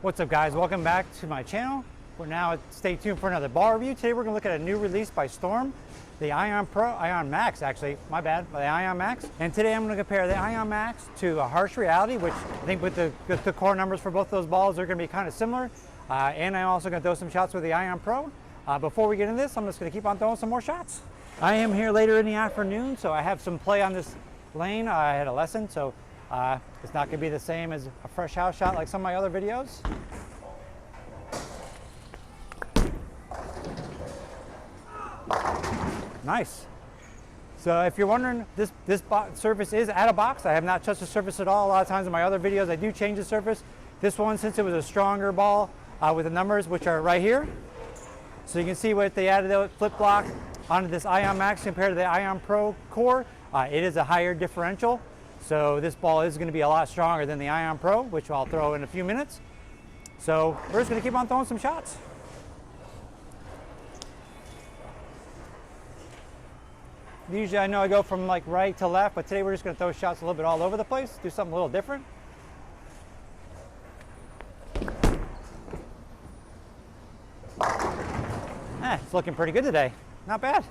What's up, guys? Welcome back to my channel. Stay tuned for another ball review. Today we're going to look at a new release by Storm, the Ion Max, actually, my bad, the Ion Max. And today I'm going to compare the Ion Max to a Harsh Reality, which I think with the core numbers for both those balls, they're going to be kind of similar. And I'm also going to throw some shots with the Ion Pro. Before we get into this, I'm just going to keep on throwing some more shots. I am here later in the afternoon, so I have some play on this lane. I had a lesson, so it's not going to be the same as a fresh house shot like some of my other videos. Nice. So if you're wondering, this surface is out of box. I have not touched the surface at all. A lot of times in my other videos I do change the surface. This one, since it was a stronger ball with the numbers which are right here, so you can see what they added the flip block onto this Ion Max compared to the Ion Pro core. It is a higher differential, so this ball is going to be a lot stronger than the Ion Pro, which I'll throw in a few minutes. So we're just going to keep on throwing some shots. Usually I know I go from like right to left, but today we're just going to throw shots a little bit all over the place, do something a little different. It's looking pretty good today. Not bad.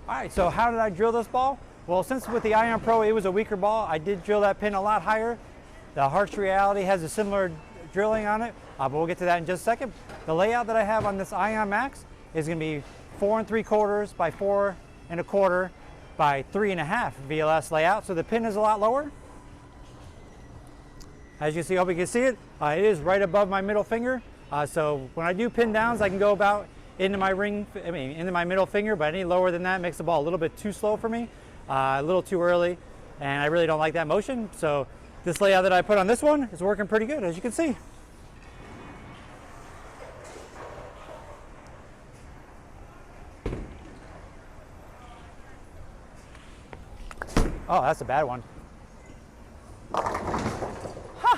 All right, so how did I drill this ball? Well, since with the Ion Pro it was a weaker ball, I did drill that pin a lot higher. The Harsh Reality has a similar drilling on it, but we'll get to that in just a second. The layout that I have on this Ion Max is going to be 4 3/4 by 4 1/4 by 3 1/2 VLS layout, so the pin is a lot lower. As you see, I hope you can see it. It is right above my middle finger, so when I do pin downs, I can go about into my into my middle finger, but any lower than that makes the ball a little bit too slow for me, a little too early, and I really don't like that motion. So this layout that I put on this one is working pretty good, as you can see. Oh, that's a bad one. Huh.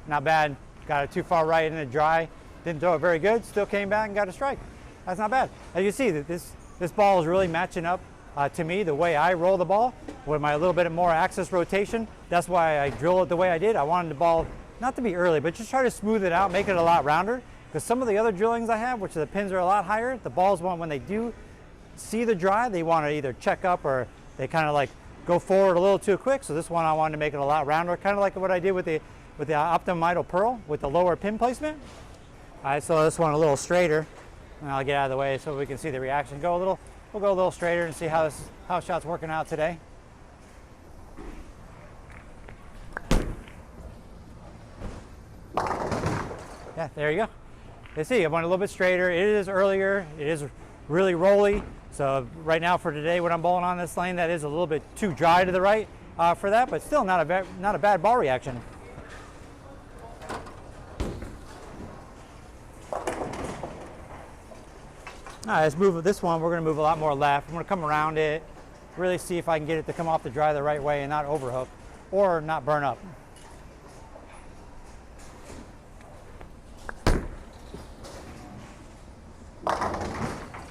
Not bad. Got it too far right in the dry. Didn't throw it very good. Still came back and got a strike. That's not bad. As you see, this ball is really matching up to me the way I roll the ball with my little bit more axis rotation. That's why I drill it the way I did. I wanted the ball not to be early, but just try to smooth it out, make it a lot rounder. Because some of the other drillings I have, which the pins are a lot higher, the balls want, when they do see the dry, they want to either check up or they kind of like go forward a little too quick. So this one I wanted to make it a lot rounder, kind of like what I did with the Optimum Idol Pearl with the lower pin placement. All right, so this one a little straighter, and I'll get out of the way so we can see the reaction. We'll go a little straighter and see how shot's working out today. Yeah, there you go. You see, I went a little bit straighter. It is earlier. It is really rolly. So right now for today, when I'm bowling on this lane, that is a little bit too dry to the right for that, but still not a bad ball reaction. All right, let's move this one. We're going to move a lot more left. I'm going to come around it, really see if I can get it to come off the dry the right way and not overhook or not burn up.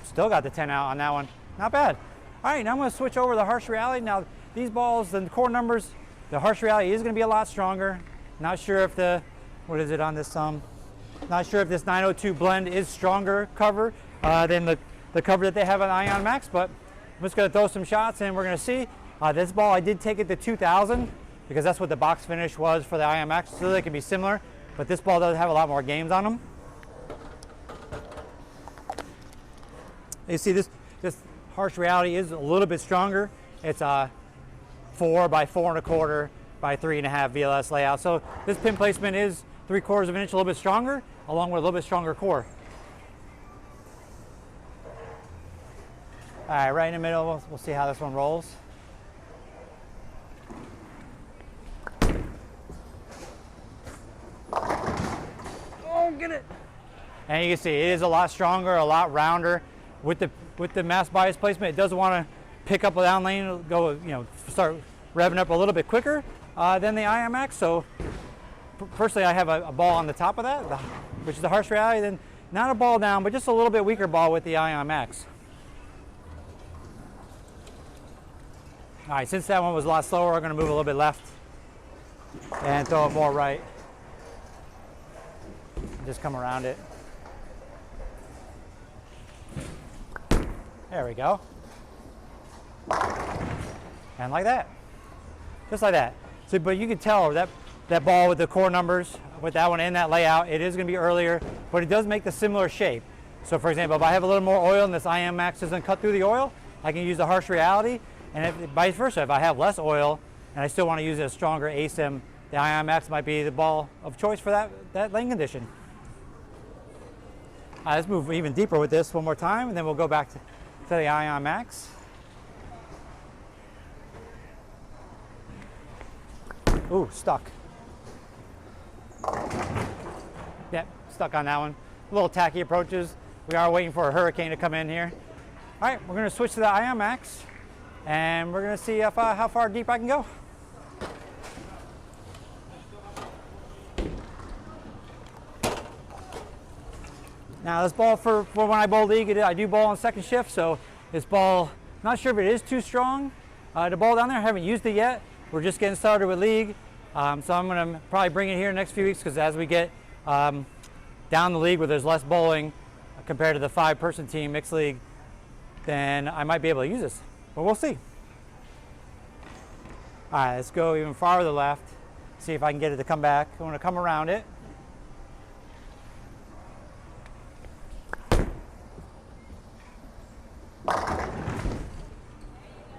Still got the 10 out on that one. Not bad. All right, now I'm going to switch over to the Harsh Reality. Now, these balls, the core numbers, the Harsh Reality is going to be a lot stronger. Not sure if what is it on this? Not sure if this 902 blend is stronger cover than the cover that they have on Ion Max, but I'm just going to throw some shots and we're going to see. This ball, I did take it to 2000 because that's what the box finish was for the Ion Max, so they can be similar, but this ball does have a lot more games on them. You see this Harsh Reality is a little bit stronger. It's a 4 by 4 1/4 by 3 1/2 VLS layout. So this pin placement is 3/4 of an inch a little bit stronger, along with a little bit stronger core. All right, right in the middle, we'll see how this one rolls. Oh, get it! And you can see it is a lot stronger, a lot rounder. With the mass bias placement, it does want to pick up a down lane, go, start revving up a little bit quicker than the Ion Max. So personally, I have a ball on the top of that, which is the Harsh Reality. Then not a ball down, but just a little bit weaker ball with the Ion Max. All right, since that one was a lot slower, I'm going to move a little bit left and throw it more right. just come around it. There we go. And like that. Just like that. So, but you can tell that ball with the core numbers, with that one in that layout, it is going to be earlier, but it does make the similar shape. So for example, if I have a little more oil and this IM Max doesn't cut through the oil, I can use the Harsh Reality, and if, vice versa, if I have less oil and I still want to use a stronger ASIM, the IM Max might be the ball of choice for that lane condition. Let's move even deeper with this one more time, and then we'll go back to the IM Max. Ooh, stuck. Yep, stuck on that one. A little tacky approaches. We are waiting for a hurricane to come in here. All right, we're going to switch to the IM Max, and we're going to see if, how far deep I can go. Now this ball for when I bowl league, I do bowl on second shift, so this ball, not sure if it is too strong to bowl down there. I haven't used it yet. We're just getting started with league, so I'm going to probably bring it here next few weeks, because as we get down the league where there's less bowling compared to the 5-person team mixed league, then I might be able to use this, but we'll see. All right, let's go even farther left, see if I can get it to come back. I want to come around it.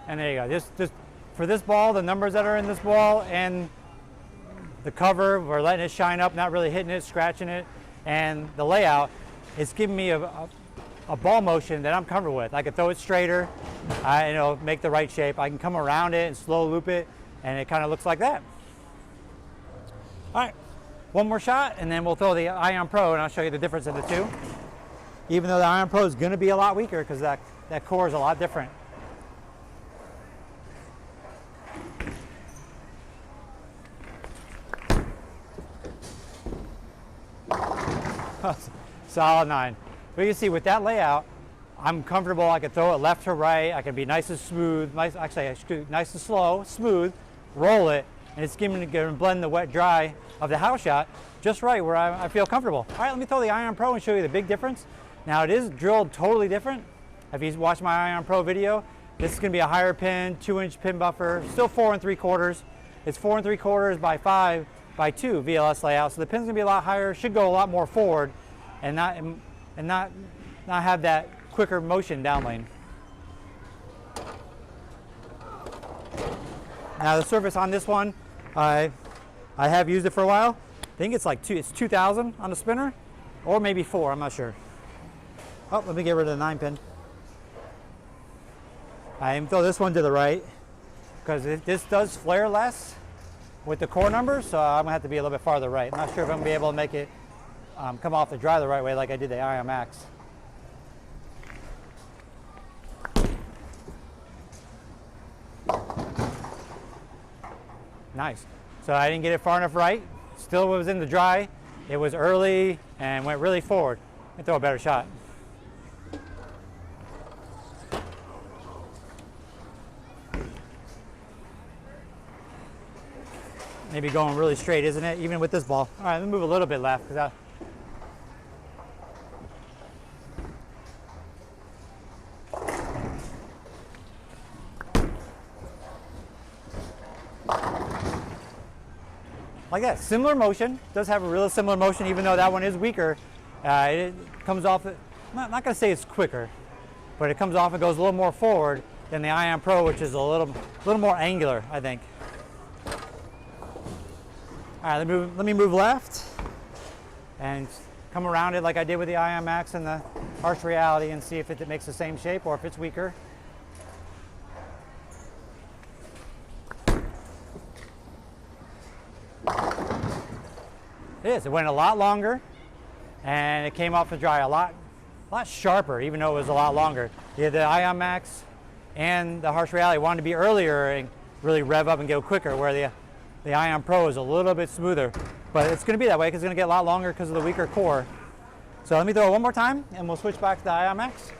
And there you go. Just for this ball, the numbers that are in this ball and the cover, we're letting it shine up, not really hitting it, scratching it, and the layout, it's giving me a ball motion that I'm comfortable with. I can throw it straighter, make the right shape. I can come around it and slow loop it, and it kind of looks like that. All right, one more shot, and then we'll throw the Ion Pro, and I'll show you the difference in the two. Even though the Ion Pro is going to be a lot weaker, because that core is a lot different. Solid 9. But you can see with that layout, I'm comfortable. I can throw it left to right. I can be nice and smooth. Nice and slow, smooth. Roll it, and it's going to blend the wet dry of the house shot just right where I feel comfortable. All right, let me throw the Ion Pro and show you the big difference. Now it is drilled totally different. If you watch my Ion Pro video, this is going to be a higher pin, 2-inch pin buffer, still 4 3/4. It's 4 3/4 by 5 by 2 VLS layout, so the pin's gonna be a lot higher, should go a lot more forward, and not have that quicker motion down lane. Now the surface on this one, I have used it for a while. I think it's like it's 2000 on the spinner, or maybe 4, I'm not sure. Oh, let me get rid of the 9 pin. I throw this one to the right, because this does flare less with the core numbers, so I'm gonna have to be a little bit farther right. I'm not sure if I'm gonna be able to make it come off the dry the right way like I did the Ion Max. Nice. So I didn't get it far enough right. Still was in the dry. It was early and went really forward. I throw a better shot. Maybe going really straight, isn't it? Even with this ball. All right, let me move a little bit left. Like that, similar motion. Does have a really similar motion, even though that one is weaker. It comes off, I'm not gonna say it's quicker, but it comes off and goes a little more forward than the Ion Pro, which is a little more angular, I think. All right, let me move left and come around it like I did with the Ion Max and the Harsh Reality and see if it makes the same shape or if it's weaker. It is. It went a lot longer, and it came off the dry a lot sharper, even though it was a lot longer. Yeah, the Ion Max and the Harsh Reality wanted to be earlier and really rev up and go quicker, where the Ion Pro is a little bit smoother, but it's going to be that way because it's going to get a lot longer because of the weaker core. So let me throw it one more time, and we'll switch back to the Ion Max.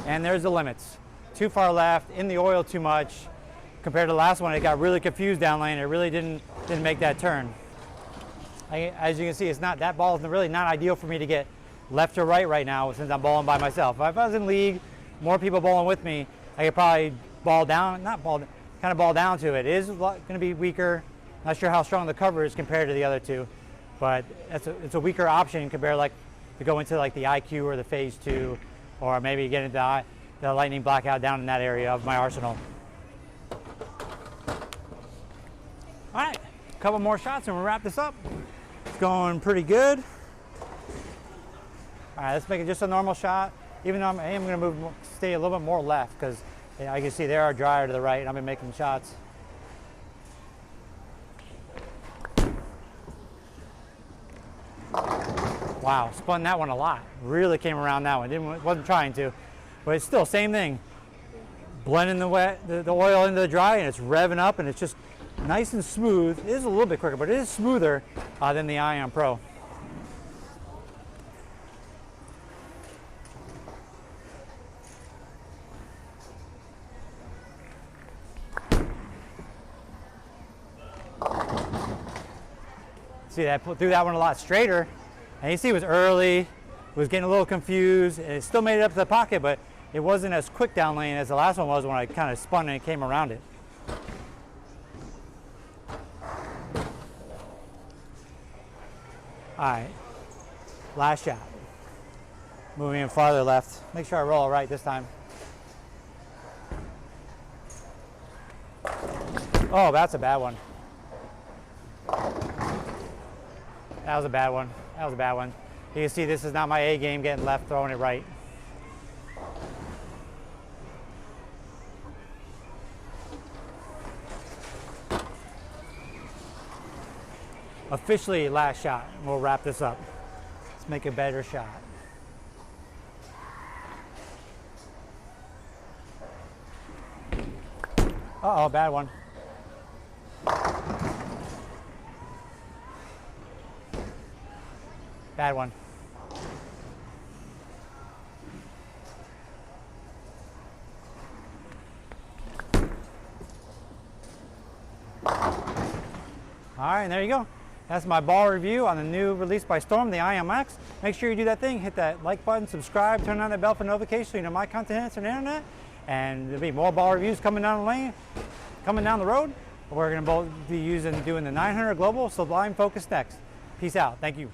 and there's the limits. Too far left, in the oil too much. Compared to the last one, it got really confused down lane. It really didn't make that turn. As you can see, that ball is really not ideal for me to get left or right now since I'm bowling by myself. If I was in league, more people bowling with me, I could probably ball down to it. It is going to be weaker. Not sure how strong the cover is compared to the other two, but it's a weaker option compared to go into like the IQ or the Phase 2, or maybe get into the Lightning Blackout down in that area of my arsenal. All right, a couple more shots and we'll wrap this up. It's going pretty good. All right, let's make it just a normal shot. Even though I am going to stay a little bit more left because I can see they are drier to the right and I've been making shots. Wow, spun that one a lot. Really came around that one. Wasn't trying to, but it's still same thing. Blending the oil into the dry and it's revving up and it's just nice and smooth. It is a little bit quicker, but it is smoother than the Ion Pro. See, I threw that one a lot straighter, and you see it was early, was getting a little confused, and it still made it up to the pocket, but it wasn't as quick down lane as the last one was when I kind of spun and it came around it. All right, last shot. Moving in farther left. Make sure I roll it right this time. Oh, that's a bad one. That was a bad one. That was a bad one. You can see this is not my A game, getting left, throwing it right. Officially last shot. We'll wrap this up. Let's make a better shot. Uh-oh, bad one. Bad one. All right, and there you go. That's my ball review on the new release by Storm, the Ion Max. Make sure you do that thing, hit that like button, subscribe, turn on that bell for notifications so you know my content hits on the internet. And there'll be more ball reviews coming down the road. We're going to both be doing the 900 Global Sublime Focus next. Peace out. Thank you.